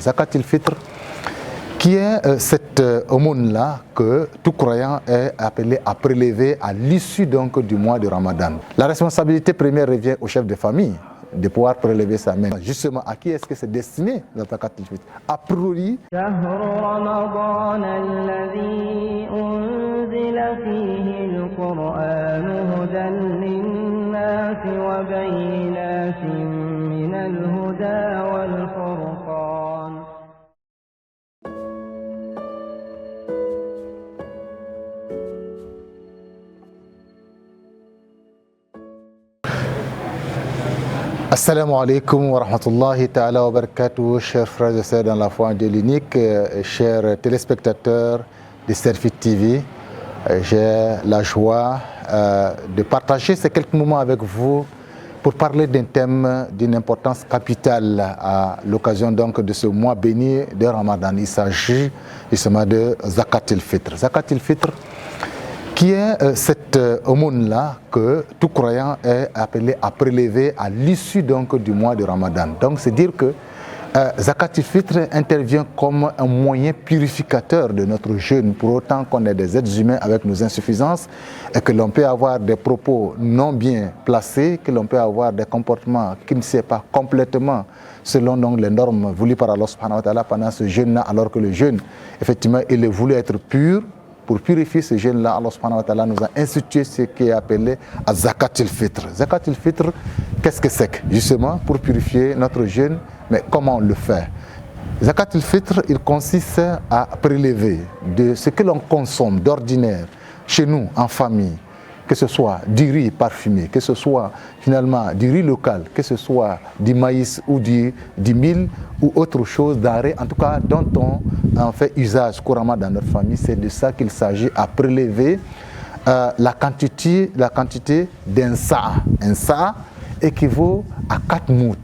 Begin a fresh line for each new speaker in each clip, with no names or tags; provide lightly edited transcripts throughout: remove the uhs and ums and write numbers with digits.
Zakat al-Fitr, qui est cette aumône-là que tout croyant est appelé à prélever à l'issue donc du mois de Ramadan. La responsabilité première revient au chef de famille de pouvoir prélever sa main. Justement, à qui est-ce que c'est destiné la Zakat al-Fitr? A priori, Assalamu alaikum wa rahmatullahi ta'ala wa barakatuh, chers frères et sœurs dans la foi angélique, chers téléspectateurs de Serfit TV. J'ai la joie de partager ces quelques moments avec vous pour parler d'un thème d'une importance capitale à l'occasion donc de ce mois béni de Ramadan. Il s'agit justement de Zakat al-Fitr. Zakat al-Fitr, qui est cette aumône-là que tout croyant est appelé à prélever à l'issue donc du mois de Ramadan. Donc c'est dire que Zakat al-Fitr intervient comme un moyen purificateur de notre jeûne, pour autant qu'on est des êtres humains avec nos insuffisances et que l'on peut avoir des propos non bien placés, que l'on peut avoir des comportements qui ne sont pas complètement selon donc les normes voulues par Allah subhanahu wa ta'ala pendant ce jeûne-là, alors que le jeûne, effectivement, il est voulu être pur. Pour purifier ce jeûne-là, Allah subhanahu wa ta'ala nous a institué ce qui est appelé Zakat al-Fitr. Zakat al-Fitr, qu'est-ce que c'est? Justement, pour purifier notre jeûne, mais comment on le fait? Zakat al-Fitr, il consiste à prélever de ce que l'on consomme d'ordinaire chez nous, en famille, que ce soit du riz parfumé, que ce soit finalement du riz local, que ce soit du maïs ou du mil ou autre chose d'arrêt, en tout cas dont on fait usage couramment dans notre famille. C'est de ça qu'il s'agit, à prélever la quantité d'un sa'. Un sa' équivaut à 4 moutes.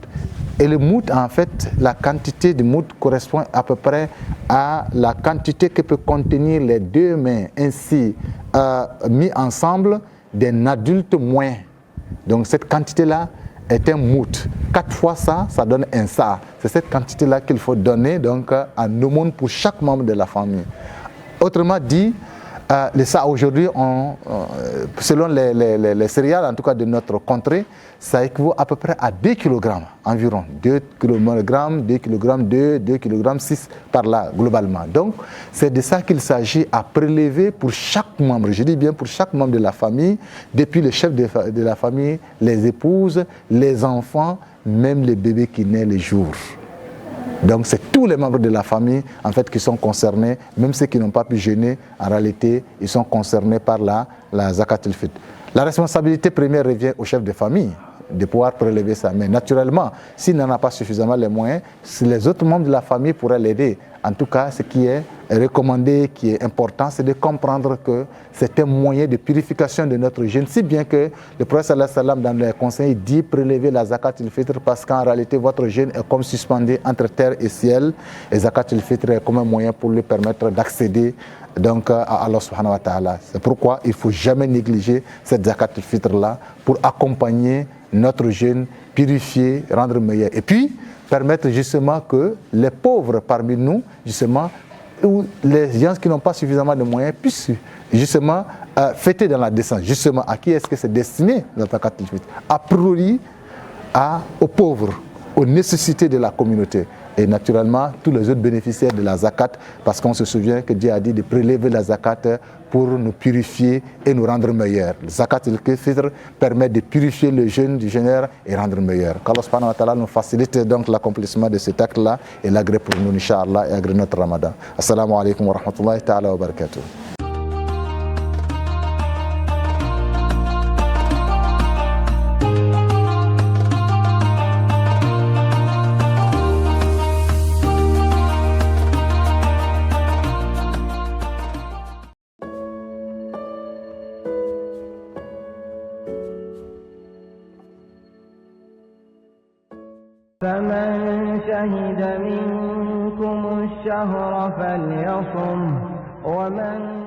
Et le mout, en fait, la quantité de mout correspond à peu près à la quantité que peut contenir les deux mains ainsi mis ensemble d'un adulte moyen. Donc cette quantité-là est un mout. 4 fois ça, ça donne un sa'. C'est cette quantité-là qu'il faut donner donc en aumône pour chaque membre de la famille. Autrement dit, les sa' aujourd'hui, selon les céréales, en tout cas de notre contrée, ça équivaut à peu près à 2 kg environ. 2 kg, 2 kg 2, 2 kg 6 par là, globalement. Donc, c'est de ça qu'il s'agit à prélever pour chaque membre. Je dis bien pour chaque membre de la famille, depuis le chef de la famille, les épouses, les enfants, même les bébés qui naissent les jours. Donc c'est tous les membres de la famille en fait qui sont concernés, même ceux qui n'ont pas pu jeûner, en réalité ils sont concernés par la Zakat al-Fitr. La responsabilité première revient au chef de famille de pouvoir prélever sa main. Naturellement, s'il n'en a pas suffisamment les moyens, les autres membres de la famille pourraient l'aider. En tout cas, ce qui est recommandé, qui est important, c'est de comprendre que c'est un moyen de purification de notre jeûne, si bien que le prophète sallallahu alayhi wa sallam dans les conseils dit prélever la Zakat al-Fitr parce qu'en réalité votre jeûne est comme suspendu entre terre et ciel, et Zakat al-Fitr est comme un moyen pour lui permettre d'accéder donc à Allah subhanahu wa ta'ala. C'est pourquoi il ne faut jamais négliger cette Zakat al-Fitr là pour accompagner notre jeûne, purifier, rendre meilleur. Et puis, permettre justement que les pauvres parmi nous, justement, ou les gens qui n'ont pas suffisamment de moyens, puissent justement fêter dans la décence. Justement, à qui est-ce que c'est destiné la Zakat al-Fitr? A priori, aux pauvres, aux nécessités de la communauté. Et naturellement, tous les autres bénéficiaires de la zakat, parce qu'on se souvient que Dieu a dit de prélever la zakat pour nous purifier et nous rendre meilleurs. La zakat al-Fitr permet de purifier le jeûne du jeûneur et rendre meilleur. Qu'Allah subhanahu wa ta'ala nous facilite donc l'accomplissement de cet acte-là et l'agrée pour nous, Inch'Allah, et agrée notre Ramadan. Assalamu alaikum wa rahmatullahi ta'ala wa barakatuh.
فمن شهد منكم الشهر فليصم ومن